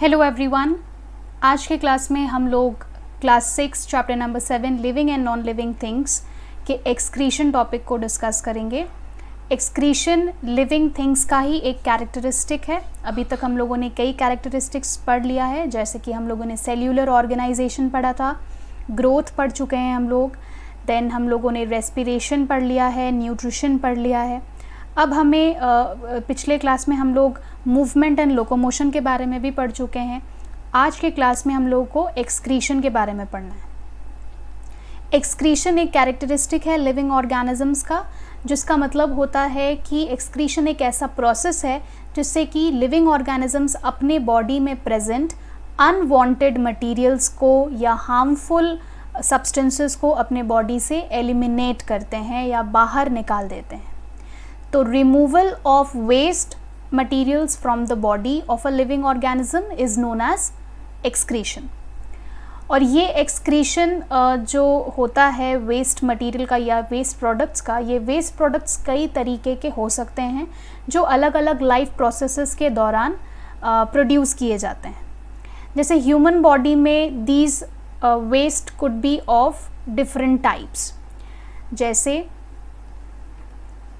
Hello everyone, आज के class में हम लोग class 6 chapter number 7 living and non living things के एक्सक्रीशन टॉपिक को डिस्कस करेंगे। एक्सक्रीशन लिविंग थिंग्स का ही एक कैरेक्टरिस्टिक है। अभी तक हम लोगों ने कई कैरेक्टरिस्टिक्स पढ़ लिया है, जैसे कि हम लोगों ने सेल्यूलर ऑर्गेनाइजेशन पढ़ा था, ग्रोथ पढ़ चुके हैं हम लोग, देन हम लोगों ने रेस्पिरेशन पढ़ लिया है, न्यूट्रिशन पढ़ लिया है। अब हमें पिछले क्लास में हम लोग मूवमेंट एंड लोकोमोशन के बारे में भी पढ़ चुके हैं। आज के क्लास में हम लोगों को एक्सक्रीशन के बारे में पढ़ना है। एक्सक्रीशन एक कैरेक्टरिस्टिक है लिविंग ऑर्गेनिजम्स का, जिसका मतलब होता है कि एक्सक्रीशन एक ऐसा प्रोसेस है जिससे कि लिविंग ऑर्गेनिजम्स अपने बॉडी में प्रेजेंट अनवांटेड मटेरियल्स को या हार्मफुल सब्सटेंसेस को अपने बॉडी से एलिमिनेट करते हैं या बाहर निकाल देते हैं। तो removal of waste materials from the body of a living organism is known as excretion. और ये एक्सक्रीशन जो होता है वेस्ट मटेरियल का या वेस्ट प्रोडक्ट्स का, ये वेस्ट प्रोडक्ट्स कई तरीके के हो सकते हैं जो अलग अलग लाइफ प्रोसेसेस के दौरान प्रोड्यूस किए जाते हैं। जैसे ह्यूमन बॉडी में these waste could be of different types, जैसे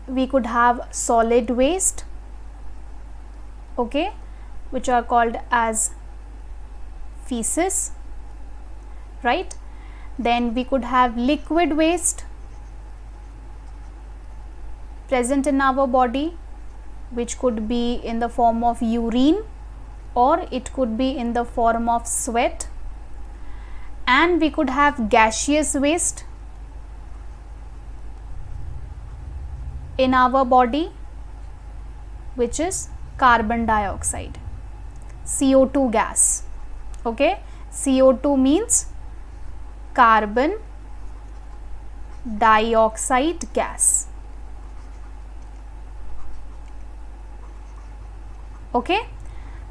we could have solid waste, okay, which are called as feces, right? Then we could have liquid waste present in our body, which could be in the form of urine or it could be in the form of sweat. And we could have gaseous waste in our body, which is carbon dioxide, CO2 gas. Okay, CO2 means carbon dioxide gas. Okay,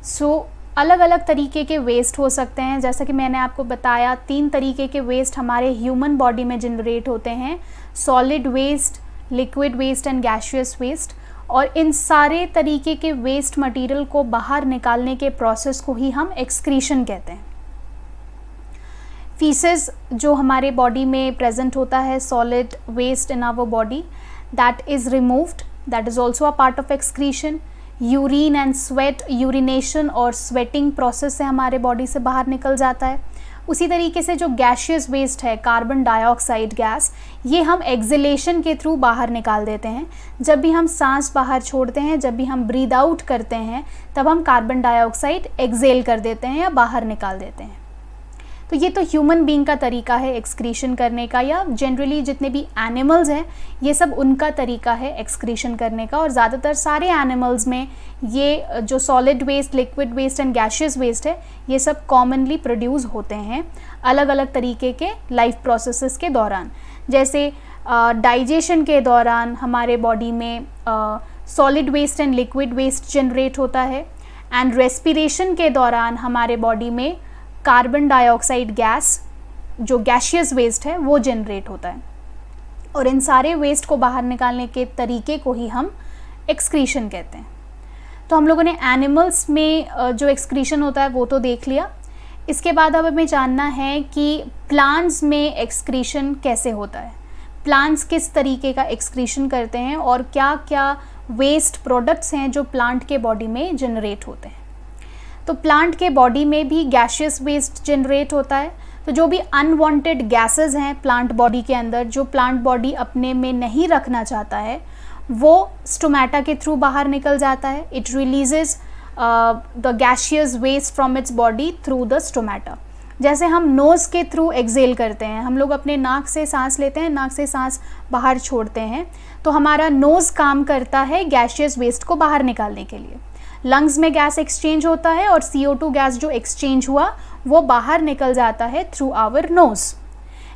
so अलग अलग तरीके के waste हो सकते हैं। जैसा कि मैंने आपको बताया, 3 तरीके के वेस्ट हमारे ह्यूमन बॉडी में जनरेट होते हैं, solid waste, liquid waste and gaseous waste. और इन सारे तरीके के वेस्ट मटेरियल को बाहर निकालने के प्रोसेस को ही हम एक्सक्रीशन कहते हैं। फीसेस जो हमारे बॉडी में प्रेजेंट होता है, solid waste in our body, that is removed, that is also a part of excretion. Urine and sweat, urination और स्वेटिंग प्रोसेस से हमारे बॉडी से बाहर निकल जाता है। उसी तरीके से जो गैसियस वेस्ट है, कार्बन डाइऑक्साइड गैस, ये हम एक्सहेलेशन के थ्रू बाहर निकाल देते हैं। जब भी हम सांस बाहर छोड़ते हैं, जब भी हम ब्रीद आउट करते हैं, तब हम कार्बन डाइऑक्साइड एक्सहेल कर देते हैं या बाहर निकाल देते हैं। तो ये तो ह्यूमन बीइंग का तरीका है एक्सक्रीशन करने का, या जनरली जितने भी एनिमल्स हैं ये सब उनका तरीका है एक्सक्रीशन करने का। और ज़्यादातर सारे एनिमल्स में ये जो solid waste, liquid waste and gaseous waste है, ये सब कॉमनली प्रोड्यूस होते हैं अलग अलग तरीके के लाइफ प्रोसेसेस के दौरान। जैसे डाइजेशन के दौरान हमारे बॉडी में solid waste and liquid waste generate होता है, एंड रेस्पिरेशन के दौरान हमारे बॉडी में कार्बन डाइऑक्साइड गैस जो गैसियस वेस्ट है वो जनरेट होता है। और इन सारे वेस्ट को बाहर निकालने के तरीके को ही हम एक्सक्रीशन कहते हैं। तो हम लोगों ने एनिमल्स में जो एक्सक्रीशन होता है वो तो देख लिया। इसके बाद अब हमें जानना है कि प्लांट्स में एक्सक्रीशन कैसे होता है, प्लांट्स किस तरीके का एक्सक्रीशन करते हैं और क्या क्या वेस्ट प्रोडक्ट्स हैं जो प्लांट के बॉडी में जनरेट होते हैं। तो प्लांट के बॉडी में भी गैसियस वेस्ट जनरेट होता है। तो जो भी अनवांटेड गैसेस हैं प्लांट बॉडी के अंदर, जो प्लांट बॉडी अपने में नहीं रखना चाहता है, वो स्टोमेटा के थ्रू बाहर निकल जाता है। It releases the gaseous waste from its body through the stomata. जैसे हम नोज़ के थ्रू एक्सहेल करते हैं, हम लोग अपने नाक से सांस लेते हैं, नाक से सांस बाहर छोड़ते हैं, तो हमारा नोज़ काम करता है गैसियस वेस्ट को बाहर निकालने के लिए। लंग्स में गैस एक्सचेंज होता है और CO2 गैस जो एक्सचेंज हुआ वो बाहर निकल जाता है थ्रू आवर नोज़।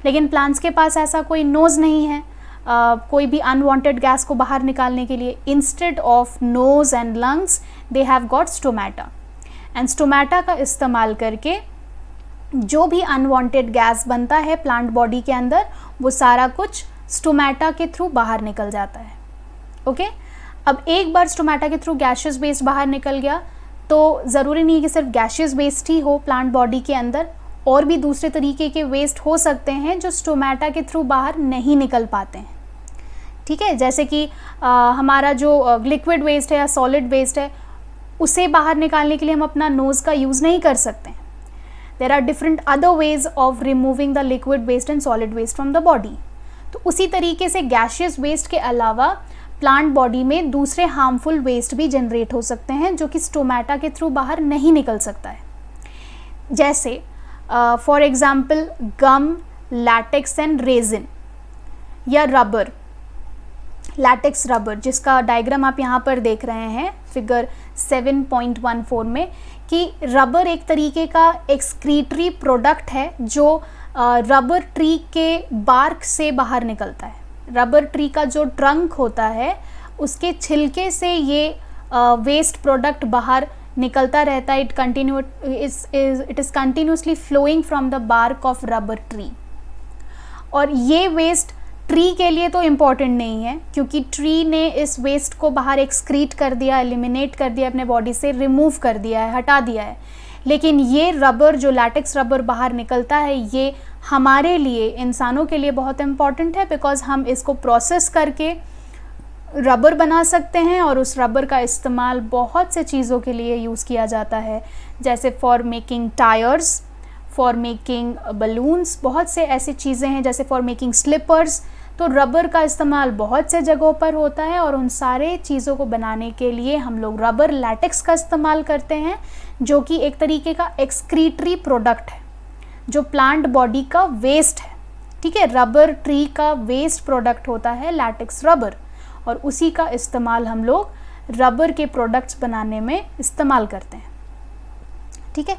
लेकिन प्लांट्स के पास ऐसा कोई नोज़ नहीं है कोई भी अनवांटेड गैस को बाहर निकालने के लिए। Instead of nose and lungs they have got stomata, and stomata का इस्तेमाल करके जो भी अनवांटेड गैस बनता है प्लांट बॉडी के अंदर, वो सारा कुछ स्टोमेटा के थ्रू बाहर निकल जाता है। ओके, अब एक बार स्टोमेटा के थ्रू गैसियस वेस्ट बाहर निकल गया तो ज़रूरी नहीं है कि सिर्फ गैशियस वेस्ट ही हो प्लांट बॉडी के अंदर, और भी दूसरे तरीके के वेस्ट हो सकते हैं जो स्टोमेटा के थ्रू बाहर नहीं निकल पाते हैं, ठीक है। जैसे कि हमारा जो लिक्विड वेस्ट है या सॉलिड वेस्ट है, उसे बाहर निकालने के लिए हम अपना नोज़ का यूज़ नहीं कर सकते हैं। There are different other ways of removing the liquid waste and solid waste from the body. तो उसी तरीके से गैशियस वेस्ट के अलावा प्लांट बॉडी में दूसरे हार्मफुल वेस्ट भी जनरेट हो सकते हैं जो कि स्टोमेटा के थ्रू बाहर नहीं निकल सकता है। जैसे for example gum, latex and resin, या रबर, लैटेक्स रबर, जिसका डायग्राम आप यहाँ पर देख रहे हैं फिगर 7.14 में, कि रबर एक तरीके का एक्सक्रीटरी प्रोडक्ट है जो रबर ट्री के बार्क से बाहर निकलता है। रबर ट्री का जो ट्रंक होता है उसके छिलके से ये वेस्ट प्रोडक्ट बाहर निकलता रहता है। It is continuously flowing from the bark of rubber tree. और ये वेस्ट ट्री के लिए तो इम्पॉर्टेंट नहीं है, क्योंकि ट्री ने इस वेस्ट को बाहर एक्सक्रीट कर दिया, एलिमिनेट कर दिया, अपने बॉडी से रिमूव कर दिया है, हटा दिया है। लेकिन ये रबर, जो लैटेक्स रबर बाहर निकलता है, ये हमारे लिए, इंसानों के लिए बहुत इम्पॉर्टेंट है, बिकॉज हम इसको प्रोसेस करके रबर बना सकते हैं और उस रबर का इस्तेमाल बहुत से चीज़ों के लिए यूज़ किया जाता है, जैसे for making tyres, for making balloons, बहुत से ऐसी चीज़ें हैं, जैसे फॉर मेकिंग स्लीपर्स। तो रबर का इस्तेमाल बहुत से जगहों पर होता है और उन सारे चीज़ों को बनाने के लिए हम लोग रबर लैटेक्स का इस्तेमाल करते हैं, जो कि एक तरीके का एक्सक्रीटरी प्रोडक्ट है, जो प्लांट बॉडी का वेस्ट है, ठीक है। रबर ट्री का वेस्ट प्रोडक्ट होता है लैटेक्स रबर, और उसी का इस्तेमाल हम लोग रबर के प्रोडक्ट्स बनाने में इस्तेमाल करते हैं, ठीक है।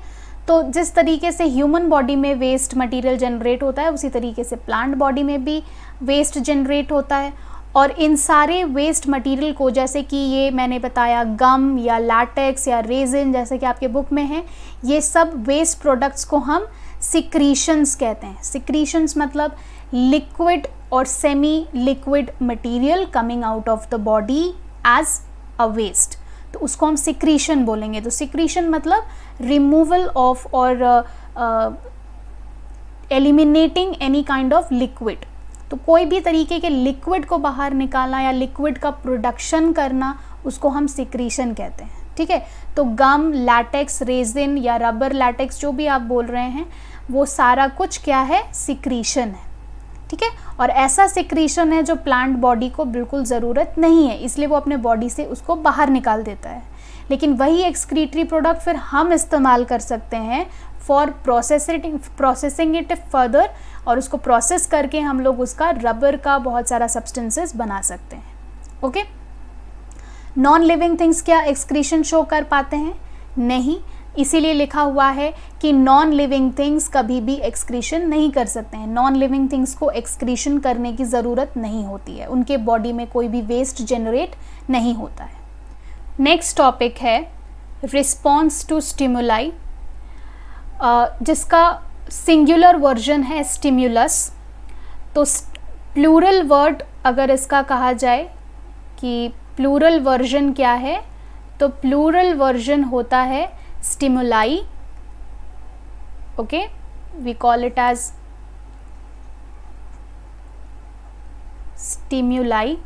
तो जिस तरीके से ह्यूमन बॉडी में वेस्ट मटेरियल जनरेट होता है, उसी तरीके से प्लांट बॉडी में भी वेस्ट जनरेट होता है। और इन सारे वेस्ट मटेरियल को, जैसे कि ये मैंने बताया गम या लैटेक्स या रेजिन, जैसे कि आपके बुक में है, ये सब वेस्ट प्रोडक्ट्स को हम सिक्रीशंस कहते हैं। सिक्रीशंस मतलब लिक्विड और semi liquid material coming out of the body as a waste, तो उसको हम सिक्रीशन बोलेंगे। तो सिक्रीशन मतलब रिमूवल ऑफ और eliminating any kind of liquid. तो कोई भी तरीके के लिक्विड को बाहर निकालना या लिक्विड का प्रोडक्शन करना, उसको हम सिक्रीशन कहते हैं, ठीक है। तो गम, लैटेक्स, रेजिन या रबर लैटेक्स, जो भी आप बोल रहे हैं, वो सारा कुछ क्या है, सिक्रीशन है, ठीक है। और ऐसा सिक्रीशन है जो प्लांट बॉडी को बिल्कुल ज़रूरत नहीं है, इसलिए वो अपने बॉडी से उसको बाहर निकाल देता है। लेकिन वही एक्सक्रीटरी प्रोडक्ट फिर हम इस्तेमाल कर सकते हैं फॉर प्रोसेसिंग इट फर्दर, और उसको प्रोसेस करके हम लोग उसका रबर का बहुत सारा सब्सटेंसेस बना सकते हैं, ओके। नॉन लिविंग थिंग्स क्या एक्सक्रीशन शो कर पाते हैं? नहीं, इसीलिए लिखा हुआ है कि नॉन लिविंग थिंग्स कभी भी एक्सक्रीशन नहीं कर सकते हैं। नॉन लिविंग थिंग्स को एक्सक्रीशन करने की ज़रूरत नहीं होती है, उनके बॉडी में कोई भी वेस्ट जनरेट नहीं होता है। नेक्स्ट टॉपिक है रिस्पॉन्स टू स्टिमुलाई, जिसका सिंगुलर वर्जन है स्टिम्युलस। तो प्लूरल वर्ड अगर इसका कहा जाए कि प्लूरल वर्जन क्या है, तो प्लूरल वर्जन होता है stimuli, okay, we call it as stimuli.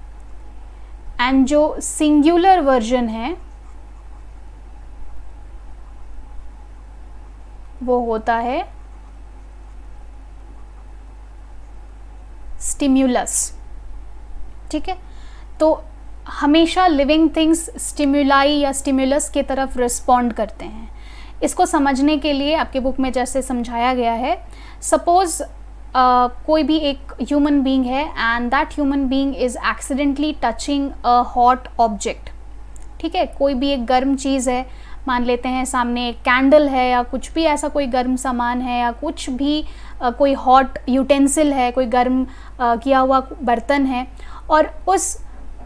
And जो सिंगुलर वर्जन है वो होता है स्टिम्युलस, ठीक है। तो हमेशा लिविंग थिंग्स स्टिमुलाई या स्टिम्युलस की तरफ रिस्पॉन्ड करते हैं। इसको समझने के लिए आपके बुक में जैसे समझाया गया है, सपोज़ कोई भी एक ह्यूमन बीइंग है and that human being is accidentally touching a hot object, ठीक है। कोई भी एक गर्म चीज़ है, मान लेते हैं सामने एक कैंडल है या कुछ भी ऐसा कोई गर्म सामान है, या कुछ भी कोई हॉट यूटेंसिल है, कोई गर्म किया हुआ बर्तन है, और उस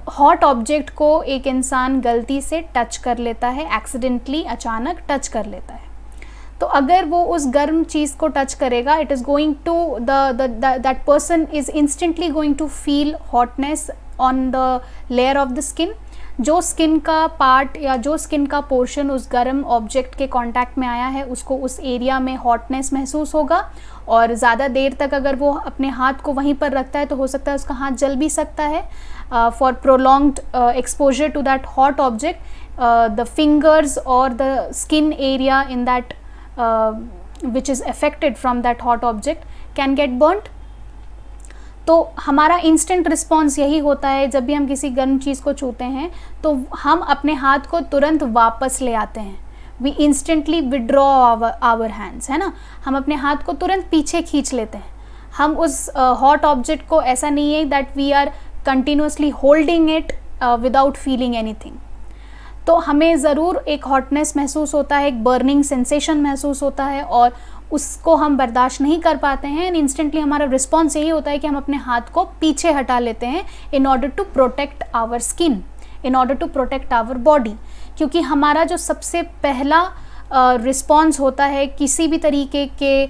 हॉट ऑब्जेक्ट को एक इंसान गलती से टच कर लेता है, एक्सीडेंटली अचानक टच कर लेता है। तो अगर वो उस गर्म चीज़ को टच करेगा, it is going to that person is instantly going to feel hotness on the layer of the skin. जो स्किन का पार्ट या जो स्किन का पोर्शन उस गर्म ऑब्जेक्ट के कांटेक्ट में आया है उसको उस एरिया में हॉटनेस महसूस होगा, और ज़्यादा देर तक अगर वो अपने हाथ को वहीं पर रखता है तो हो सकता है उसका हाथ जल भी सकता है. For prolonged exposure to that hot object the fingers और the skin area in that which is affected from that hot object can get burnt. तो हमारा इंस्टेंट रिस्पॉन्स यही होता है जब भी हम किसी गर्म चीज़ को छूते हैं तो हम अपने हाथ को तुरंत वापस ले आते हैं. We instantly withdraw our hands, है ना, हम अपने हाथ को तुरंत पीछे खींच लेते हैं. हम उस हॉट ऑब्जेक्ट को, ऐसा नहीं है that we are continuously holding it without feeling anything. तो हमें ज़रूर एक हॉटनेस महसूस होता है, एक बर्निंग सेंसेशन महसूस होता है, और उसको हम बर्दाश्त नहीं कर पाते हैं. एंड इंस्टेंटली हमारा रिस्पॉन्स यही होता है कि हम अपने हाथ को पीछे हटा लेते हैं in order to protect our skin, in order to protect our body. क्योंकि हमारा जो सबसे पहला रिस्पॉन्स होता है किसी भी तरीके के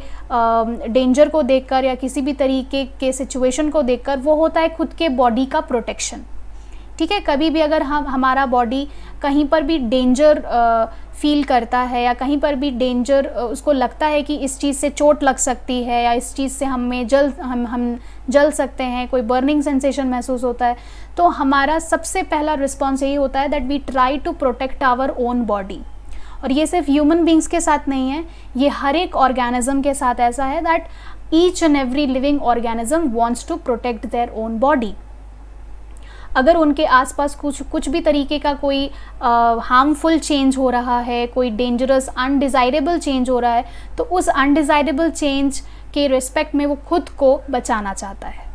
डेंजर को देखकर या किसी भी तरीके के सिचुएशन को देखकर, वो होता है खुद के बॉडी का प्रोटेक्शन. ठीक है, कभी भी अगर हमारा बॉडी कहीं पर भी डेंजर फील करता है या कहीं पर भी डेंजर उसको लगता है कि इस चीज़ से चोट लग सकती है या इस चीज़ से हम जल सकते हैं, कोई बर्निंग सेंसेशन महसूस होता है, तो हमारा सबसे पहला रिस्पॉन्स यही होता है that we try to protect our own body. और ये सिर्फ ह्यूमन बींग्स के साथ नहीं है, ये हर एक ऑर्गेनिज्म के साथ ऐसा है that each and every living organism wants to protect their own body. अगर उनके आसपास कुछ भी तरीके का कोई हार्मफुल चेंज हो रहा है, कोई डेंजरस अनडिज़ायरेबल चेंज हो रहा है, तो उस अनडिज़ायरेबल चेंज के रिस्पेक्ट में वो खुद को बचाना चाहता है.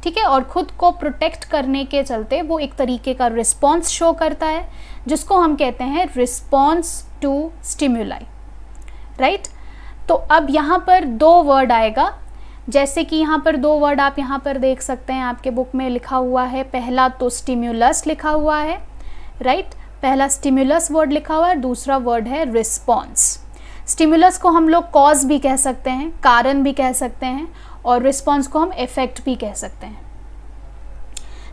ठीक है, और ख़ुद को प्रोटेक्ट करने के चलते वो एक तरीके का रिस्पॉन्स शो करता है जिसको हम कहते हैं रिस्पॉन्स टू स्टिम्युलाई. राइट, तो अब यहाँ पर दो वर्ड आएगा, जैसे कि यहाँ पर दो वर्ड आप यहाँ पर देख सकते हैं, आपके बुक में लिखा हुआ है. पहला तो स्टिम्युलस लिखा हुआ है, राइट, पहला स्टिम्युलस वर्ड लिखा हुआ है, दूसरा वर्ड है रिस्पॉन्स. स्टिम्युलस को हम लोग कॉज भी कह सकते हैं, कारण भी कह सकते हैं, और रिस्पॉन्स को हम इफेक्ट भी कह सकते हैं.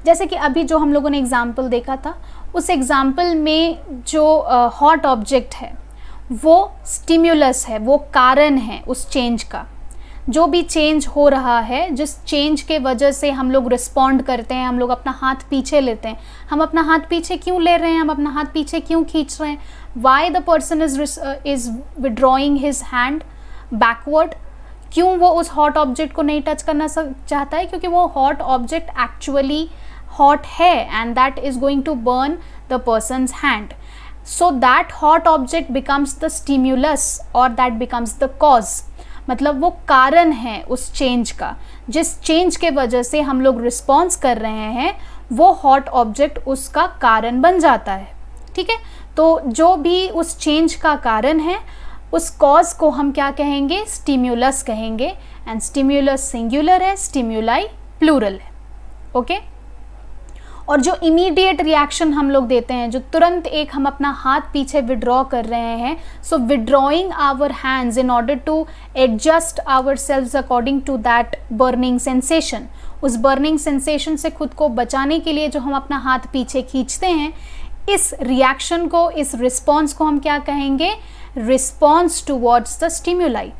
जैसे कि अभी जो हम लोगों ने एग्जाम्पल देखा था, उस एग्जाम्पल में जो हॉट ऑब्जेक्ट है वो स्टिम्युलस है, वो कारण है उस चेंज का. जो भी चेंज हो रहा है, जिस चेंज के वजह से हम लोग रिस्पॉन्ड करते हैं, हम लोग अपना हाथ पीछे लेते हैं. हम अपना हाथ पीछे क्यों ले रहे हैं, हम अपना हाथ पीछे क्यों खींच रहे हैं? Why the person is withdrawing his hand backward. क्यों वो उस हॉट ऑब्जेक्ट को नहीं टच करना चाहता है? क्योंकि वो हॉट ऑब्जेक्ट एक्चुअली हॉट है and that is going to burn the person's hand. So that hot object becomes the stimulus और दैट बिकम्स द कॉज. मतलब वो कारण है उस चेंज का, जिस चेंज के वजह से हम लोग रिस्पॉन्स कर रहे हैं, वो हॉट ऑब्जेक्ट उसका कारण बन जाता है. ठीक है, तो जो भी उस चेंज का कारण है, उस कॉज को हम क्या कहेंगे? स्टिम्युलस कहेंगे. एंड स्टिम्युलस सिंगुलर है, स्टिम्युलाई प्लूरल है. ओके, और जो इमीडिएट रिएक्शन हम लोग देते हैं, जो तुरंत एक हम अपना हाथ पीछे विड्रॉ कर रहे हैं, so withdrawing our hands in order to adjust ourselves according to that burning sensation. उस बर्निंग सेंसेशन से खुद को बचाने के लिए जो हम अपना हाथ पीछे खींचते हैं, इस रिएक्शन को, इस रिस्पॉन्स को हम क्या कहेंगे? रिस्पॉन्स टूवर्ड्स द स्टिम्युलाई,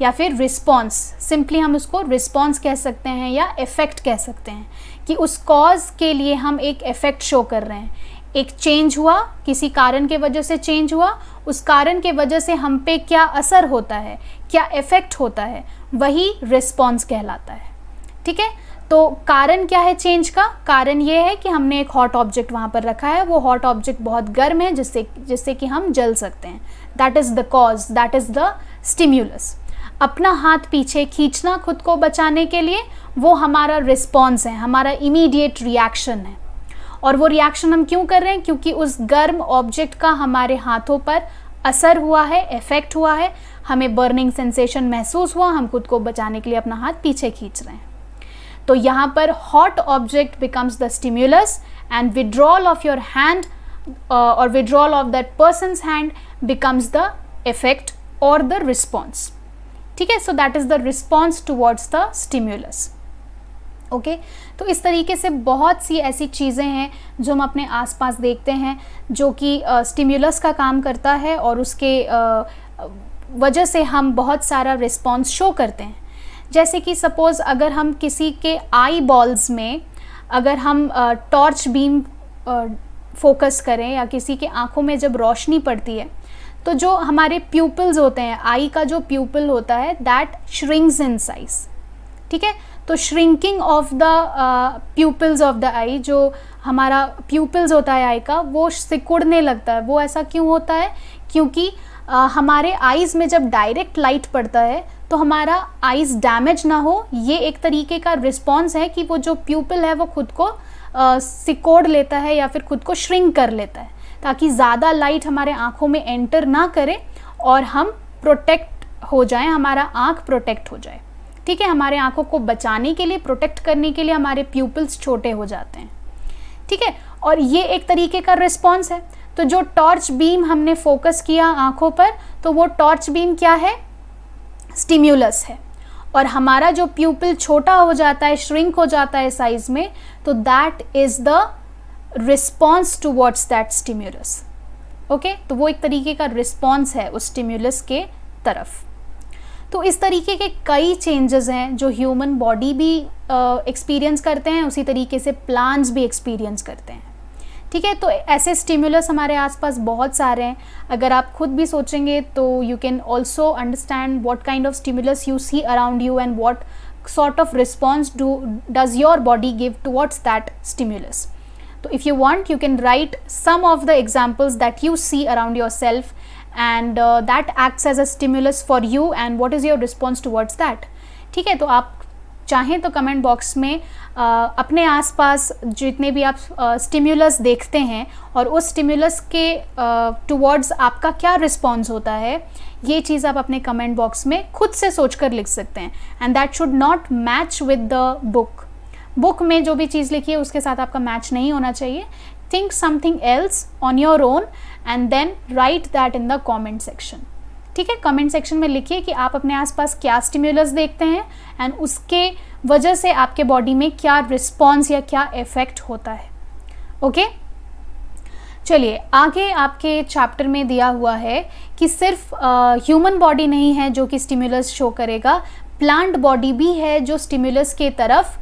या फिर रिस्पॉन्स. सिंपली हम उसको रिस्पॉन्स कह सकते हैं या इफेक्ट कह सकते हैं, कि उस कॉज के लिए हम एक इफेक्ट शो कर रहे हैं. एक चेंज हुआ, किसी कारण के वजह से चेंज हुआ, उस कारण के वजह से हम पे क्या असर होता है, क्या इफेक्ट होता है, वही रिस्पॉन्स कहलाता है. ठीक है, तो कारण क्या है चेंज का? कारण ये है कि हमने एक हॉट ऑब्जेक्ट वहाँ पर रखा है, वो हॉट ऑब्जेक्ट बहुत गर्म है जिससे कि हम जल सकते हैं. That is the cause, that is the stimulus. अपना हाथ पीछे खींचना खुद को बचाने के लिए, वो हमारा रिस्पॉन्स है, हमारा इमीडिएट रिएक्शन है. और वो रिएक्शन हम क्यों कर रहे हैं? क्योंकि उस गर्म ऑब्जेक्ट का हमारे हाथों पर असर हुआ है, इफेक्ट हुआ है, हमें बर्निंग सेंसेशन महसूस हुआ, हम खुद को बचाने के लिए अपना हाथ पीछे खींच रहे हैं. तो यहाँ पर hot object becomes the stimulus and withdrawal of your hand और withdrawal of that person's hand becomes the effect और द रिस्पॉन्स. ठीक है, so that is the response towards the stimulus. Okay तो इस तरीके से बहुत सी ऐसी चीज़ें हैं जो हम अपने आसपास देखते हैं जो कि स्टिम्युलस का काम करता है और उसके वजह से हम बहुत सारा रिस्पॉन्स शो करते हैं। जैसे कि सपोज़ अगर हम किसी के आई बॉल्स में अगर हम टॉर्च बीम फोकस करें या किसी के आँखों में जब रोशनी पड़ती है तो जो हमारे प्यूपल्स होते हैं, आई का जो प्यूपल होता है दैट श्रिंक्स इन साइज। ठीक है, तो shrinking of the pupils of the eye, जो हमारा प्यूपल्स होता है आई का, वो सिकुड़ने लगता है। वो ऐसा क्यों होता है? क्योंकि हमारे आईज़ में जब डायरेक्ट लाइट पड़ता है तो हमारा आईज़ डैमेज ना हो, ये एक तरीके का रिस्पॉन्स है कि वो जो प्यूपल है वो खुद को सिकोड़ लेता है या फिर खुद को श्रिंक कर लेता है ताकि ज़्यादा लाइट हमारे आँखों में एंटर ना करे और हम प्रोटेक्ट हो जाएं, हमारा आँख प्रोटेक्ट हो जाए। ठीक है, हमारे आँखों को बचाने के लिए, प्रोटेक्ट करने के लिए हमारे प्यूपल्स छोटे हो जाते हैं। ठीक है, और ये एक तरीके का रिस्पॉन्स है। तो जो टॉर्च बीम हमने फोकस किया आँखों पर, तो वो टॉर्च बीम क्या है? स्टिम्युलस है। और हमारा जो प्यूपल छोटा हो जाता है, श्रिंक हो जाता है साइज में, तो that is the response towards that stimulus. Okay, तो वो एक तरीके का रिस्पॉन्स है उस स्टिम्युलस के तरफ। तो इस तरीके के कई चेंजेस हैं जो ह्यूमन बॉडी भी एक्सपीरियंस करते हैं, उसी तरीके से प्लांट्स भी एक्सपीरियंस करते हैं। ठीक है, तो ऐसे स्टिम्युलस हमारे आसपास बहुत सारे हैं। अगर आप खुद भी सोचेंगे तो you can also understand what kind of stimulus you see around you and what sort of response does your body give towards that stimulus. So if you want, you can write some of the examples that you see around yourself and that acts as a stimulus for you and what is your response towards that. ठीक है, तो आप चाहें तो comment box में अपने आसपास जितने भी आप स्टिम्युलस देखते हैं और उस स्टिम्युलस के टुवर्ड्स आपका क्या रिस्पॉन्स होता है, ये चीज़ आप अपने कमेंट बॉक्स में खुद से सोचकर लिख सकते हैं। And that should not match with the book में जो भी चीज़ लिखी है उसके साथ आपका मैच नहीं होना चाहिए। Think something else on your own and then write that in the comment section. ठीक है, कमेंट सेक्शन में लिखिए कि आप अपने आसपास क्या स्टिम्युलस देखते हैं एंड उसके वजह से आपके बॉडी में क्या रिस्पॉन्स या क्या इफेक्ट होता है। ओके, चलिए आगे आपके चैप्टर में दिया हुआ है कि सिर्फ ह्यूमन बॉडी नहीं है जो कि स्टिम्युलस शो करेगा, प्लांट बॉडी भी है जो स्टिम्युलस के तरफ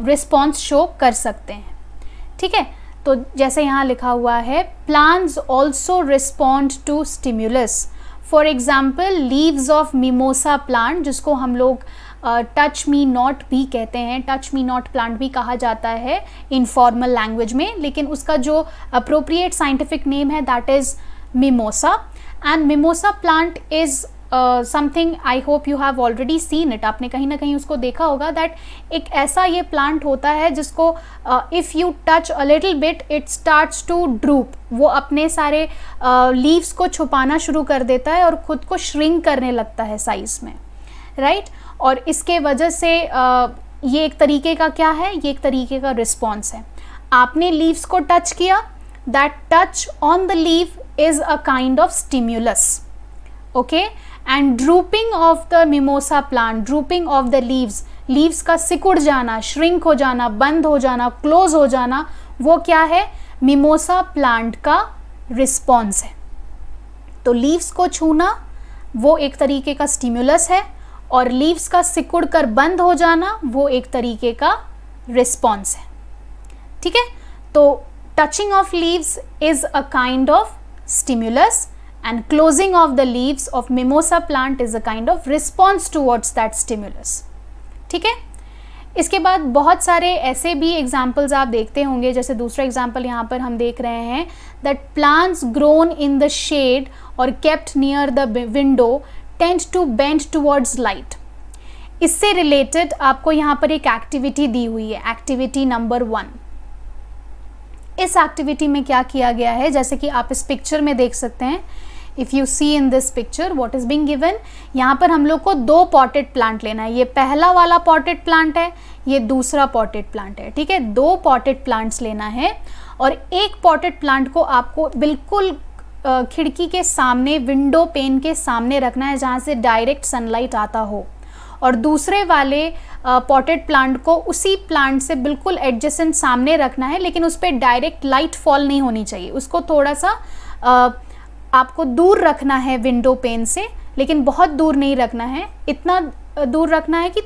रिस्पॉन्स शो कर सकते हैं। ठीक है, तो जैसे यहाँ लिखा हुआ है, plants also respond to stimulus. For example leaves of mimosa plant, जिसको हम लोग टच मी नॉट भी कहते हैं, टच मी नॉट प्लांट भी कहा जाता है इनफॉर्मल लैंग्वेज में, लेकिन उसका जो अप्रोप्रिएट साइंटिफिक नेम है that is mimosa. And mimosa plant is something I hope you have already seen it, आपने कहीं ना कहीं उसको देखा होगा, दैट एक ऐसा ये प्लांट होता है जिसको if you touch a little bit it starts to droop. वो अपने सारे लीव्स को छुपाना शुरू कर देता है और ख़ुद को श्रिंक करने लगता है साइज़ में, राइट। और इसके वजह से ये एक तरीके का क्या है, ये एक तरीके का रिस्पॉन्स है। आपने लीव्स को टच किया, that touch on the leave is a kind of stimulus. Okay, and drooping of the mimosa plant, drooping of the leaves का सिकुड़ जाना, श्रिंक हो जाना, बंद हो जाना, क्लोज हो जाना, वो क्या है? मिमोसा प्लांट का रिस्पॉन्स है। तो लीव्स को छूना वो एक तरीके का स्टिम्युलस है और लीव्स का सिकुड़ कर बंद हो जाना वो एक तरीके का रिस्पॉन्स है। ठीक है, तो touching of leaves is a kind of stimulus and closing of the leaves of mimosa plant is a kind of response towards that stimulus. ठीक है, इसके बाद बहुत सारे ऐसे भी एग्जाम्पल्स आप देखते होंगे, जैसे दूसरा एग्जाम्पल यहाँ पर हम देख रहे हैं, that plants grown in the shade or kept near the window tend to bend towards light. इससे रिलेटेड आपको यहाँ पर एक एक्टिविटी दी हुई है, एक्टिविटी नंबर 1। इस एक्टिविटी में क्या किया गया है, जैसे कि आप इस पिक्चर में देख सकते हैं, if you see in this picture what is being given, यहाँ पर हम लोग को 2 पॉटेड प्लांट लेना है। ये पहला वाला पॉटेड प्लांट है, ये दूसरा पॉटेड प्लांट है। ठीक है, 2 पॉटेड प्लांट्स लेना है और एक पॉटेड प्लांट को आपको बिल्कुल खिड़की के सामने, विंडो पेन के सामने रखना है जहाँ से डायरेक्ट सनलाइट आता हो, और दूसरे वाले पॉटेड प्लांट को उसी प्लांट से बिल्कुल एडजेसेंट सामने रखना है, लेकिन उस पर डायरेक्ट लाइट फॉल नहीं होनी चाहिए, उसको थोड़ा सा आपको दूर रखना है विंडो पेन से, लेकिन बहुत दूर नहीं रखना है, इतना दूर रखना है कि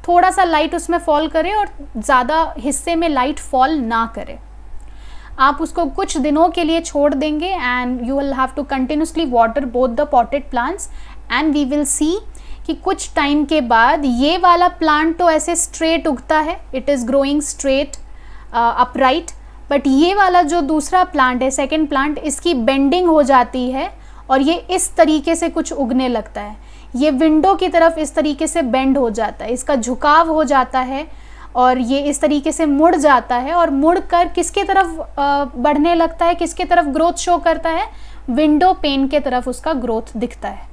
थोड़ा सा लाइट उसमें फॉल करे और ज़्यादा हिस्से में लाइट फॉल ना करे। आप उसको कुछ दिनों के लिए छोड़ देंगे and you will have to continuously water both the potted plants and we will see कि कुछ टाइम के बाद ये वाला प्लांट तो ऐसे स्ट्रेट उगता है, it is growing straight upright, but ये वाला जो दूसरा प्लांट है, सेकेंड प्लांट, इसकी बेंडिंग हो जाती है और ये इस तरीके से कुछ उगने लगता है, ये विंडो की तरफ इस तरीके से बेंड हो जाता है, इसका झुकाव हो जाता है और ये इस तरीके से मुड़ जाता है और मुड़ कर किसके तरफ बढ़ने लगता है, किसके तरफ ग्रोथ शो करता है, विंडो पेन के तरफ उसका ग्रोथ दिखता है।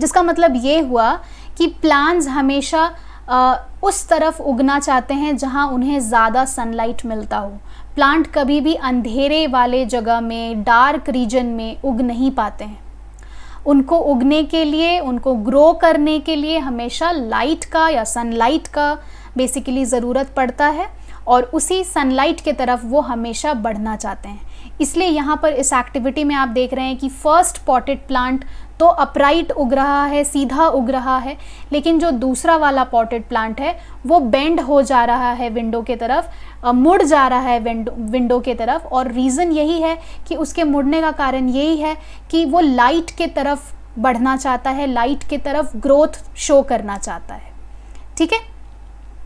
जिसका मतलब ये हुआ कि प्लांट्स हमेशा उस तरफ उगना चाहते हैं जहां उन्हें ज़्यादा सनलाइट मिलता हो। प्लांट कभी भी अंधेरे वाले जगह में, डार्क रीजन में उग नहीं पाते हैं। उनको उगने के लिए, उनको ग्रो करने के लिए हमेशा लाइट का या सनलाइट का बेसिकली ज़रूरत पड़ता है और उसी सनलाइट के तरफ वो हमेशा बढ़ना चाहते हैं। इसलिए यहाँ पर इस एक्टिविटी में आप देख रहे हैं कि फर्स्ट पॉटेड प्लांट तो अपराइट उग रहा है, सीधा उग रहा है, लेकिन जो दूसरा वाला पॉटेड प्लांट है वो बेंड हो जा रहा है विंडो के तरफ, मुड़ जा रहा है विंडो के तरफ। और रीज़न यही है कि उसके मुड़ने का कारण यही है कि वो लाइट के तरफ बढ़ना चाहता है, लाइट के तरफ ग्रोथ शो करना चाहता है। ठीक है,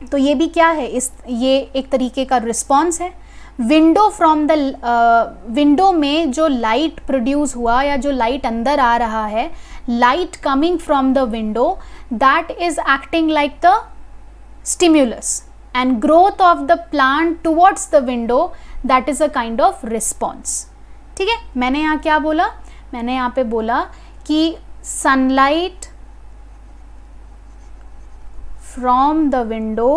तो ये भी क्या है, ये एक तरीके का रिस्पॉन्स है। विंडो फ्रॉम द विंडो में जो लाइट प्रोड्यूस हुआ या जो लाइट अंदर आ रहा है, light coming from the window, that is acting like the stimulus and growth of the plant towards the window, that is a kind of response. ठीक है, मैंने यहाँ क्या बोला, मैंने यहाँ पे बोला कि sunlight from the window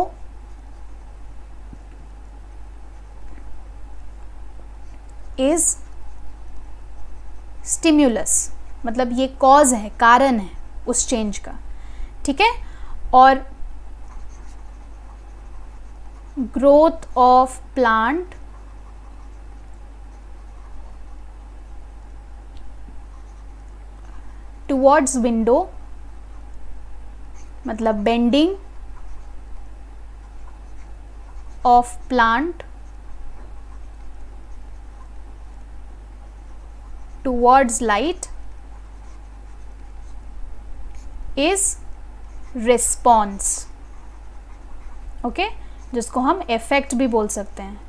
is stimulus, मतलब ये कॉज है, कारण है उस चेंज का। ठीक है, और growth of plant towards window, मतलब bending of plant towards light is response। Okay, जिसको हम इफेक्ट भी बोल सकते हैं,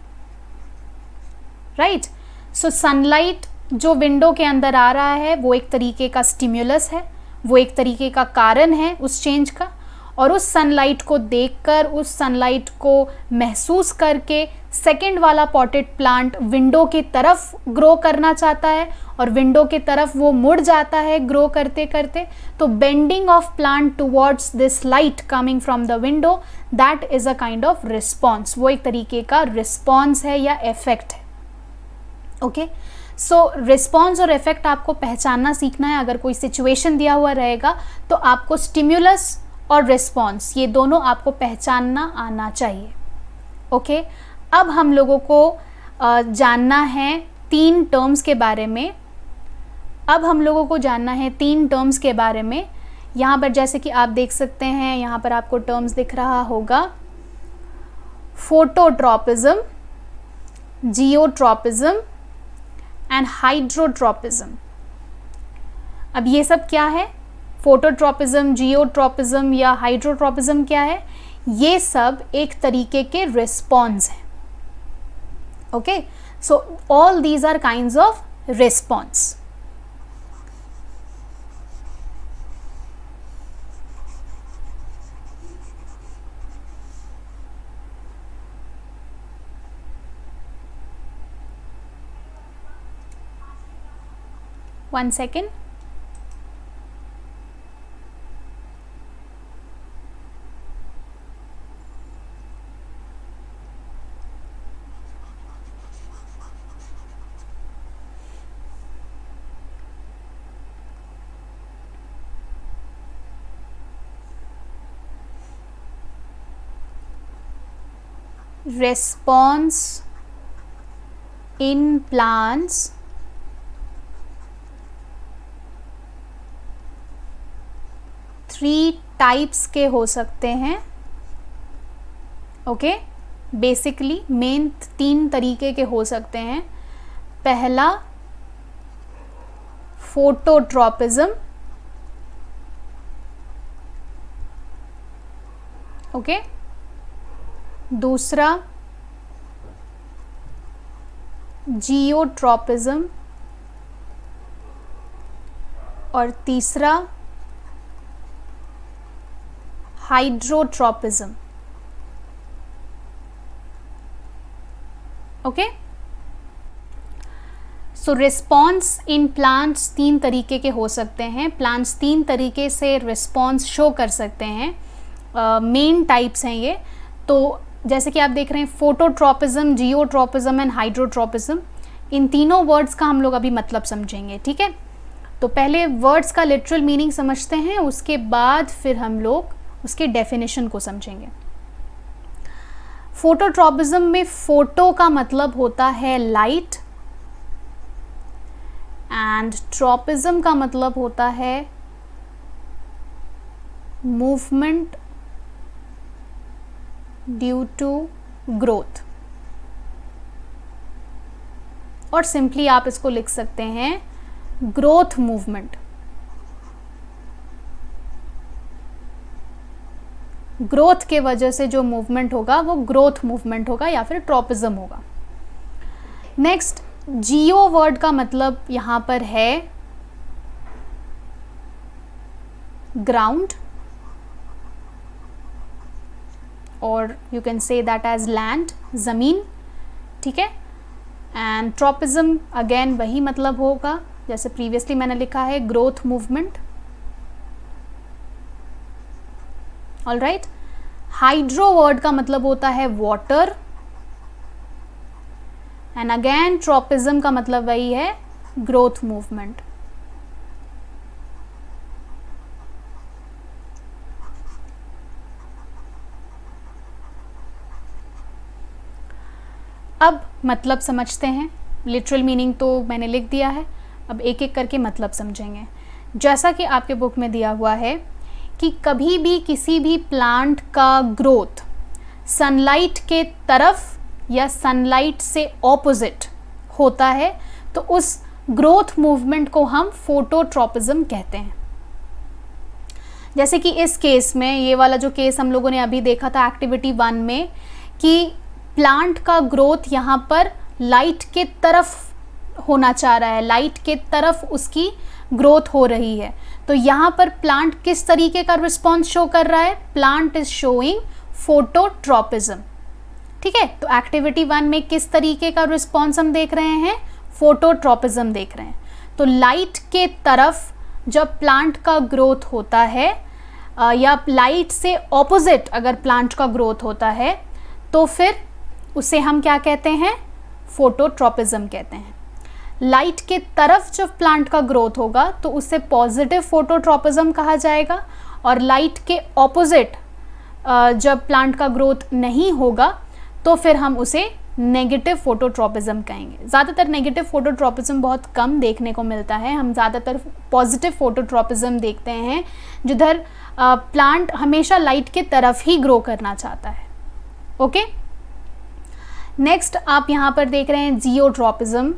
राइट। सो सनलाइट जो विंडो के अंदर आ रहा है वो एक तरीके का स्टिम्युलस है, वो एक तरीके का कारण है उस चेंज का, और उस सनलाइट को देखकर, उस सनलाइट को महसूस करके सेकेंड वाला पॉटेड प्लांट विंडो की तरफ ग्रो करना चाहता है और विंडो की तरफ वो मुड़ जाता है ग्रो करते करते। तो bending of plant towards this light coming from the window, that is a kind of response, वो एक तरीके का रिस्पॉन्स है या इफेक्ट है। ओके, सो रिस्पॉन्स और इफेक्ट आपको पहचानना सीखना है। अगर कोई सिचुएशन दिया हुआ रहेगा तो आपको स्टिम्युलस और रिस्पॉन्स ये दोनों आपको पहचानना आना चाहिए। ओके, अब हम लोगों को जानना है 3 टर्म्स के बारे में। अब हम लोगों को जानना है 3 टर्म्स के बारे में। यहाँ पर जैसे कि आप देख सकते हैं, यहाँ पर आपको टर्म्स दिख रहा होगा, फोटोट्रॉपिज्म, जियोट्रॉपिज्म एंड हाइड्रोट्रॉपिज्म। अब ये सब क्या है? फोटोट्रॉपिज्म, जियोट्रॉपिज्म या हाइड्रोट्रॉपिज्म क्या है? ये सब एक तरीके के रिस्पॉन्स हैं। Okay, so all these are kinds of response. One second. response in plants three types के हो सकते हैं. ओके, बेसिकली मेन 3 तरीके के हो सकते हैं. पहला फोटोट्रॉपिज्म, ओके, दूसरा जियोट्रॉपिज्म और तीसरा hydrotropism. Okay, so response in plants 3 तरीके के हो सकते हैं. प्लांट्स 3 तरीके से रिस्पॉन्स शो कर सकते हैं. मेन टाइप्स हैं ये. तो जैसे कि आप देख रहे हैं फोटोट्रॉपिज्म, जियोट्रॉपिज्म एंड हाइड्रोट्रॉपिज्म. इन तीनों वर्ड्स का हम लोग अभी मतलब समझेंगे. ठीक है, तो पहले वर्ड्स का लिटरल मीनिंग समझते हैं, उसके बाद फिर हम लोग उसके डेफिनेशन को समझेंगे. फोटोट्रॉपिज्म में फोटो का मतलब होता है लाइट एंड ट्रॉपिज्म का मतलब होता है मूवमेंट ड्यू टू ग्रोथ. और सिंपली आप इसको लिख सकते हैं ग्रोथ मूवमेंट. ग्रोथ के वजह से जो मूवमेंट होगा वो ग्रोथ मूवमेंट होगा या फिर ट्रॉपिज्म होगा. नेक्स्ट, जियो वर्ड का मतलब यहां पर है ग्राउंड, और you can say that as land, जमीन. ठीक है, एंड ट्रॉपिज्म अगेन वही मतलब होगा जैसे प्रीवियसली मैंने लिखा है, growth movement. All right, hydro word का मतलब होता है वाटर, एंड अगेन ट्रॉपिज्म का मतलब वही है ग्रोथ मूवमेंट. अब मतलब समझते हैं. लिटरल मीनिंग तो मैंने लिख दिया है, अब एक एक करके मतलब समझेंगे. जैसा कि आपके बुक में दिया हुआ है कि कभी भी किसी भी प्लांट का ग्रोथ सनलाइट के तरफ या सनलाइट से ऑपोजिट होता है तो उस ग्रोथ मूवमेंट को हम फोटोट्रॉपिज्म कहते हैं. जैसे कि इस केस में, ये वाला जो केस हम लोगों ने अभी देखा था एक्टिविटी 1 में, कि प्लांट का ग्रोथ यहाँ पर लाइट के तरफ होना चाह रहा है, लाइट के तरफ उसकी ग्रोथ हो रही है. तो यहाँ पर प्लांट किस तरीके का रिस्पॉन्स शो कर रहा है? Plant is showing phototropism. ठीक है, तो एक्टिविटी 1 में किस तरीके का रिस्पॉन्स हम देख रहे हैं? फोटोट्रॉपिज्म देख रहे हैं. तो लाइट के तरफ जब प्लांट का ग्रोथ होता है या लाइट से ऑपोजिट अगर प्लांट का ग्रोथ होता है तो फिर उसे हम क्या कहते हैं? फोटोट्रॉपिज्म कहते हैं. लाइट के तरफ जब प्लांट का ग्रोथ होगा तो उसे पॉजिटिव फोटोट्रॉपिज्म कहा जाएगा, और लाइट के ऑपोजिट जब प्लांट का ग्रोथ नहीं होगा तो फिर हम उसे नेगेटिव फोटोट्रॉपिज्म कहेंगे. ज़्यादातर नेगेटिव फोटोट्रॉपिज्म बहुत कम देखने को मिलता है. हम ज़्यादातर पॉजिटिव फोटोट्रॉपिज्म देखते हैं जिधर प्लांट हमेशा लाइट के तरफ ही ग्रो करना चाहता है. ओके, नेक्स्ट आप यहाँ पर देख रहे हैं जियोट्रॉपिज्म.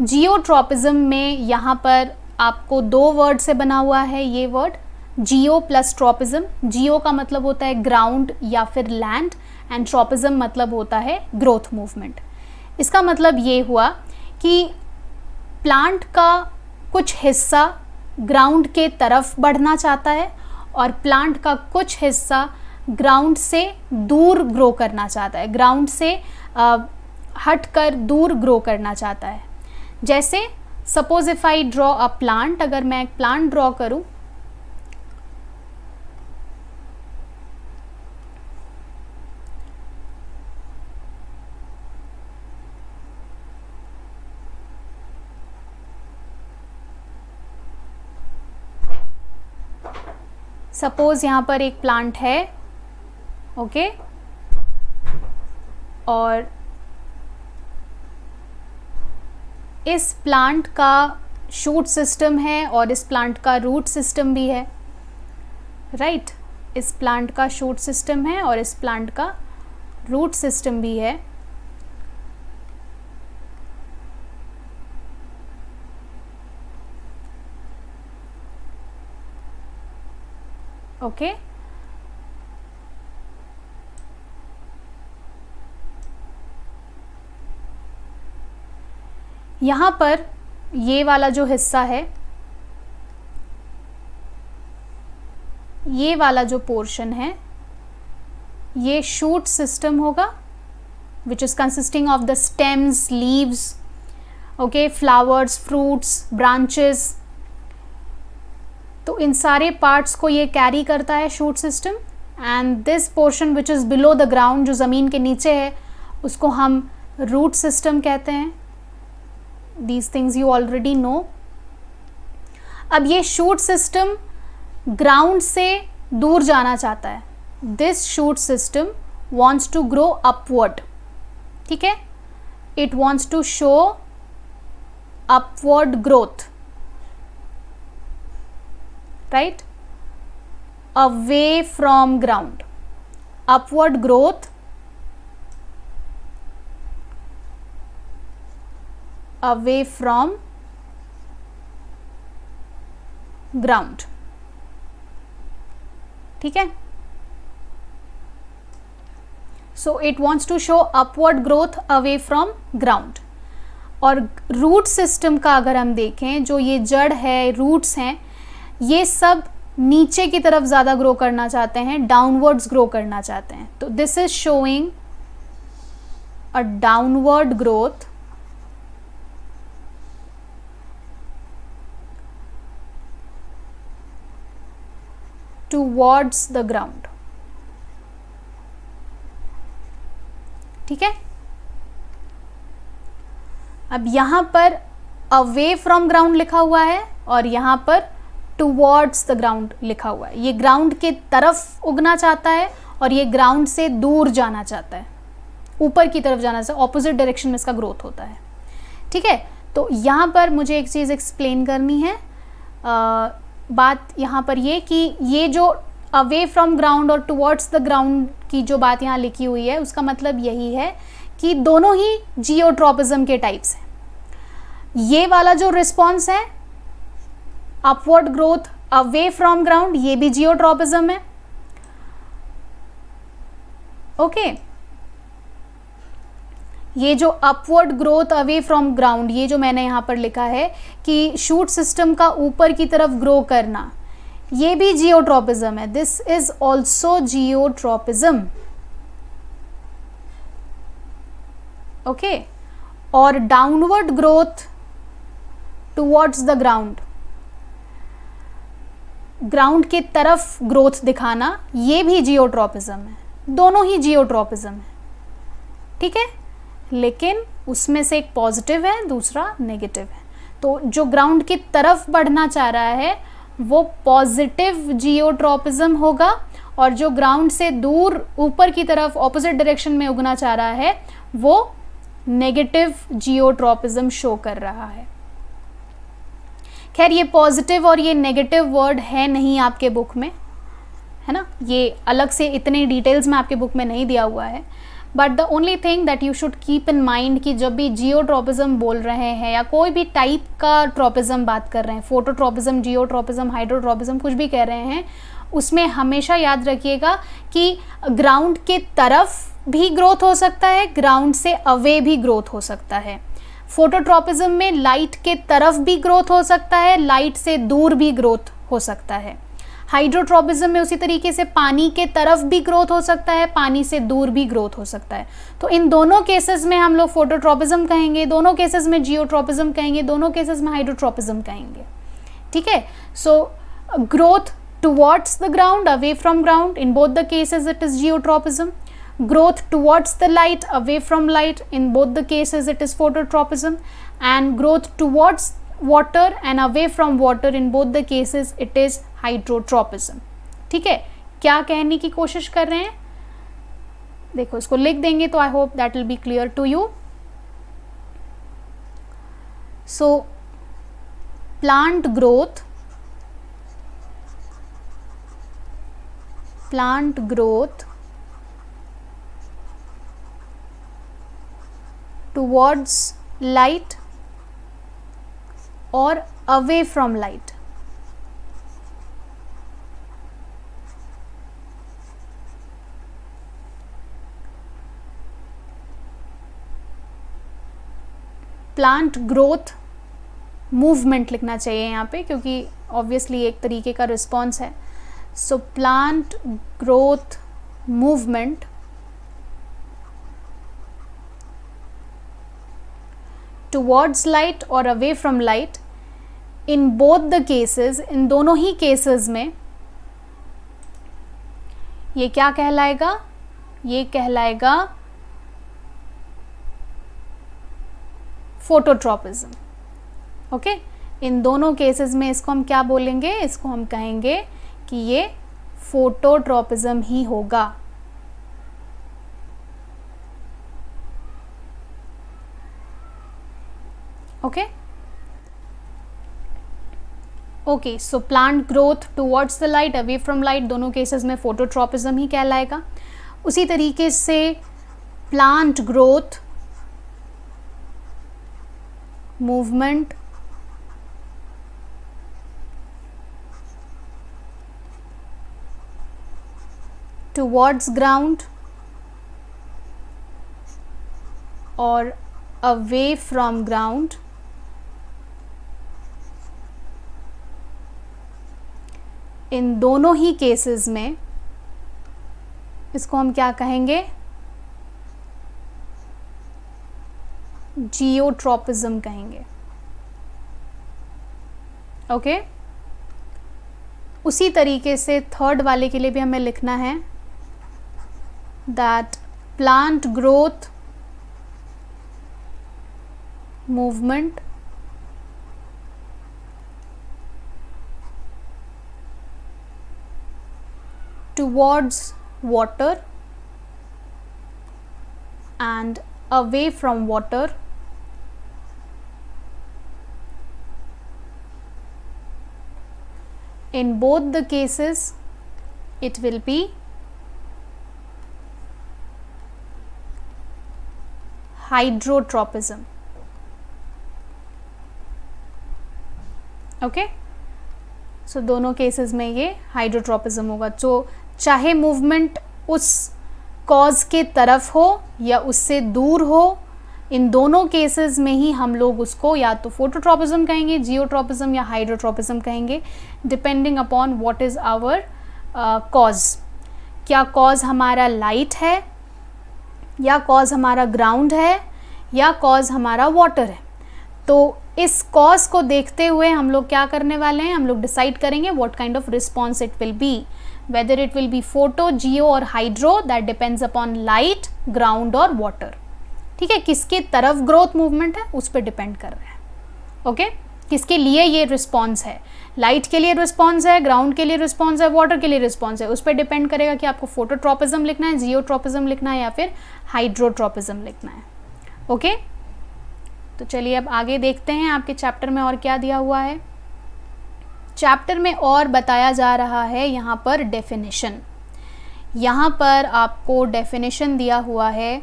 जियोट्रॉपिज्म में यहाँ पर आपको 2 वर्ड से बना हुआ है ये वर्ड, जियो प्लस ट्रॉपिज्म. जियो का मतलब होता है ग्राउंड या फिर लैंड, एंड ट्रॉपिज्म मतलब होता है ग्रोथ मूवमेंट. इसका मतलब ये हुआ कि प्लांट का कुछ हिस्सा ग्राउंड के तरफ बढ़ना चाहता है और प्लांट का कुछ हिस्सा ग्राउंड से दूर ग्रो करना चाहता है, ग्राउंड से हटकर दूर ग्रो करना चाहता है. जैसे suppose if I draw a plant, अगर मैं एक प्लांट ड्रॉ करूं, सपोज यहाँ पर एक प्लांट है, ओके, और इस प्लांट का शूट सिस्टम है और इस प्लांट का रूट सिस्टम भी है, राइट। इस प्लांट का शूट सिस्टम है और इस प्लांट का रूट सिस्टम भी है। ओके, यहाँ पर ये वाला जो हिस्सा है, ये वाला जो पोर्शन है, ये शूट सिस्टम होगा, which is consisting of the stems, leaves, okay, flowers, fruits, branches. तो इन सारे पार्ट्स को ये कैरी करता है shoot system. And this portion which is below the ground, जो ज़मीन के नीचे है, उसको हम रूट सिस्टम कहते हैं। These things you already know. अब ये शूट सिस्टम ग्राउंड से दूर जाना चाहता है। This shoot system wants to grow upward, ठीक है। It wants to show upward growth, right, away from ground, upward growth, away from ground, ठीक है। so it wants to show upward growth away from ground। और root system का अगर हम देखें, जो ये जड़ है, रूट्स हैं, ये सब नीचे की तरफ ज़्यादा ग्रो करना चाहते हैं, डाउनवर्ड्स ग्रो करना चाहते हैं। तो this is showing a downward growth towards the ground, ठीक है। अब यहाँ पर अवे फ्रॉम ग्राउंड लिखा हुआ है और यहाँ पर टुवर्ड्स द ग्राउंड लिखा हुआ है। ये ग्राउंड के तरफ उगना चाहता है और ये ग्राउंड से दूर जाना चाहता है, ऊपर की तरफ जाना चाहता है, ऑपोजिट डायरेक्शन में इसका ग्रोथ होता है, ठीक है। तो यहाँ पर मुझे एक चीज़ एक्सप्लेन करनी है। बात यहाँ पर ये कि ये जो अवे फ्रॉम ग्राउंड और टुवर्ड्स द ग्राउंड की जो बात यहाँ लिखी हुई है, उसका मतलब यही है कि दोनों ही जियोट्रोपिज्म के टाइप्स हैं। ये वाला जो रिस्पॉन्स है, upward growth away from ground, ये भी जियोट्रोपिज्म है, ओके। ये जो upward growth away from ground, ये जो मैंने यहां पर लिखा है कि शूट सिस्टम का ऊपर की तरफ ग्रो करना, ये भी जियोट्रोपिज्म है। This is also geotropism, okay. और downward growth towards the ground, ground के तरफ ग्रोथ दिखाना, ये भी जियोट्रोपिज्म है। दोनों ही जियोट्रोपिज्म है, ठीक है। लेकिन उसमें से एक पॉजिटिव है, दूसरा नेगेटिव है। तो जो ग्राउंड की तरफ बढ़ना चाह रहा है वो पॉजिटिव जियोट्रोपिज्म होगा, और जो ग्राउंड से दूर ऊपर की तरफ ऑपोजिट डायरेक्शन में उगना चाह रहा है वो नेगेटिव जियोट्रोपिज्म शो कर रहा है। खैर, ये पॉजिटिव और ये नेगेटिव वर्ड है नहीं आपके बुक में, है ना, ये अलग से इतने डिटेल्स में आपके बुक में नहीं दिया हुआ है। But the only thing that you should keep in mind कि जब भी जियोट्रोपिज्म बोल रहे हैं या कोई भी टाइप का ट्रोपिज्म बात कर रहे हैं, फोटोट्रोपिज्म, जियोट्रोपिज्म, हाइड्रोट्रोपिज्म, कुछ भी कह रहे हैं, उसमें हमेशा याद रखिएगा कि ग्राउंड के तरफ भी ग्रोथ हो सकता है, ग्राउंड से अवे भी ग्रोथ हो सकता है। फोटोट्रोपिज्म में लाइट के तरफ भी ग्रोथ हो सकता है, लाइट से दूर भी ग्रोथ हो सकता है। हाइड्रोट्रोपिज्म में उसी तरीके से पानी के तरफ भी ग्रोथ हो सकता है, पानी से दूर भी ग्रोथ हो सकता है। तो इन दोनों केसेस में हम लोग फोटोट्रोपिज्म कहेंगे, दोनों केसेस में जियोट्रोपिज्म कहेंगे, दोनों केसेस में हाइड्रोट्रोपिज्म कहेंगे, ठीक है। So growth towards the ground, away from ground, in both the cases it is geotropism. Growth towards the light, away from light, in both the cases it is phototropism. And growth towards water and away from water, in both the cases it is hydrotropism. ठीक है, क्या कहने की कोशिश कर रहे हैं? देखो इसको लिख देंगे तो I hope that will be clear to you. So plant growth towards light or away from light. Plant growth movement लिखना चाहिए यहाँ पे, क्योंकि ऑब्वियसली एक तरीके का रिस्पॉन्स है. So plant growth movement towards light or away from light, in both the cases, इन दोनों ही केसेस में ये क्या कहलाएगा, ये कहलाएगा फोटोट्रॉपिज्म. ओके, इन दोनों केसेस में इसको हम क्या बोलेंगे, इसको हम कहेंगे कि ये फोटोट्रॉपिज्म ही होगा. Okay okay, so plant growth towards the light, away from light, दोनों केसेस में फोटोट्रॉपिज्म ही कहलाएगा. उसी तरीके से plant growth movement towards ground और अवे फ्रॉम ग्राउंड, इन दोनों ही केसेस में इसको हम क्या कहेंगे, जियोट्रॉपिज्म कहेंगे. ओके, उसी तरीके से थर्ड वाले के लिए भी हमें लिखना है that plant growth movement towards water and away from water, in both the cases it will be hydrotropism. Okay, so दोनों केसेस में ये हाइड्रोट्रॉपिज्म होगा. तो चाहे मूवमेंट उस कॉज के तरफ हो या उससे दूर हो, इन दोनों केसेस में ही हम लोग उसको या तो फोटोट्रॉपिज्म कहेंगे, जियोट्रॉपिज्म या हाइड्रोट्रॉपिज्म कहेंगे, depending upon what is our cause. क्या कॉज हमारा लाइट है, या कॉज हमारा ग्राउंड है, या कॉज हमारा वाटर है. तो इस कॉज को देखते हुए हम लोग क्या करने वाले हैं, हम लोग डिसाइड करेंगे what kind of response it will be, whether it will be photo, geo और hydro, that depends upon light, ground और वाटर. ठीक है, किसके तरफ ग्रोथ मूवमेंट है उस पर डिपेंड कर रहा है. ओके, किसके लिए ये रिस्पॉन्स है, लाइट के लिए रिस्पॉन्स है, ग्राउंड के लिए रिस्पॉन्स है, वाटर के लिए रिस्पॉन्स है, उस पर डिपेंड करेगा कि आपको फोटोट्रॉपिज्म लिखना है, जियोट्रॉपिज्म लिखना है या फिर हाइड्रोट्रॉपिज्म लिखना है. ओके, तो चलिए अब आगे देखते हैं आपके चैप्टर में और क्या दिया हुआ है. चैप्टर में और बताया जा रहा है यहाँ पर डेफिनेशन. यहाँ पर आपको डेफिनेशन दिया हुआ है,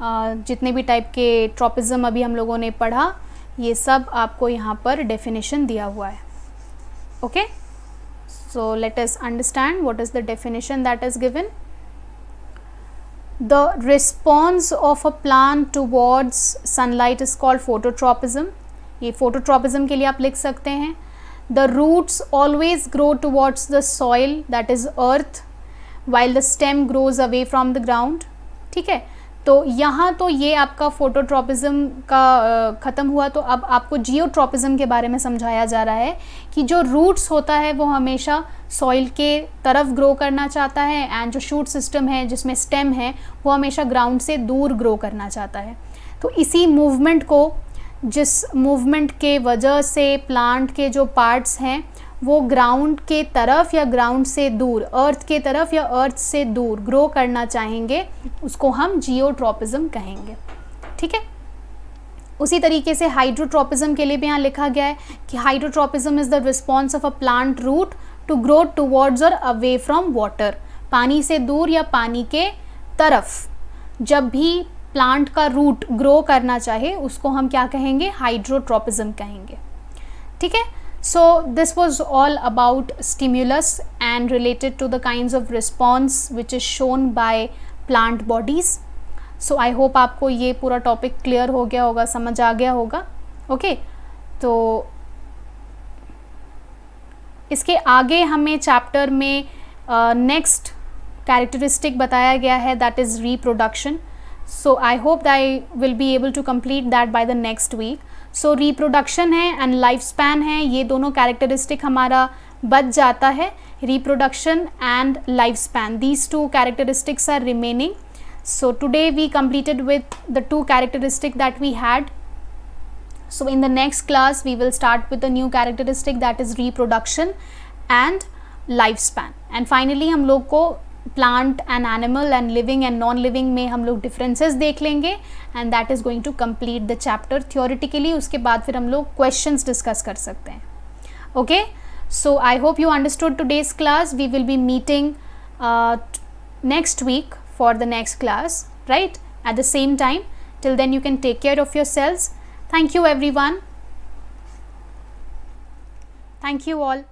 जितने भी टाइप के ट्रॉपिज्म अभी हम लोगों ने पढ़ा, ये सब आपको यहाँ पर डेफिनेशन दिया हुआ है. Okay, so let us understand what is the definition that is given. The response of a plant towards sunlight is called phototropism. ये phototropism के लिए आप लिख सकते हैं. The roots always grow towards the soil, that is earth, while the stem grows away from the ground. ठीक है, तो यहाँ तो ये आपका फोटोट्रॉपिज्म का ख़त्म हुआ. तो अब आपको जियोट्रॉपिज्म के बारे में समझाया जा रहा है कि जो रूट्स होता है वो हमेशा सॉइल के तरफ ग्रो करना चाहता है, एंड जो शूट सिस्टम है जिसमें स्टेम है वो हमेशा ग्राउंड से दूर ग्रो करना चाहता है. तो इसी मूवमेंट को, जिस मूवमेंट के वजह से प्लांट के जो पार्ट्स हैं वो ग्राउंड के तरफ या ग्राउंड से दूर, अर्थ के तरफ या अर्थ से दूर ग्रो करना चाहेंगे, उसको हम जियोट्रॉपिज्म कहेंगे। ठीक है, उसी तरीके से हाइड्रोट्रॉपिज्म के लिए भी यहाँ लिखा गया है कि hydrotropism is the response of a plant root to grow towards or away from water. पानी से दूर या पानी के तरफ जब भी प्लांट का रूट ग्रो करना चाहे उसको हम क्या कहेंगे, हाइड्रोट्रॉपिज्म कहेंगे। ठीक है, so this was all about stimulus and related to the kinds of response which is shown by plant bodies. So I hope आपको ये पूरा टॉपिक क्लियर हो गया होगा, समझ आ गया होगा। ओके, तो इसके आगे हमें चैप्टर में नेक्स्ट कैरेक्टरिस्टिक बताया गया है, that is reproduction. So I hope that I will be able to complete that by the next week. So reproduction है एंड लाइफ स्पैन है, ये दोनों कैरेक्टरिस्टिक हमारा बच जाता है। Reproduction and life span, these two characteristics are remaining. So today we completed with the two characteristic that we had. So in the next class we will start with a new characteristic, that is reproduction and lifespan. And finally हम लोग को plant and animal and living and non living में हम लोग differences देख लेंगे, and that is going to complete the chapter theoretically. उसके बाद फिर हम लोग questions discuss कर सकते हैं. Okay, so I hope you understood today's class. We will be meeting next week for the next class, right, at the same time. Till then you can take care of yourselves. Thank you everyone. Thank you all.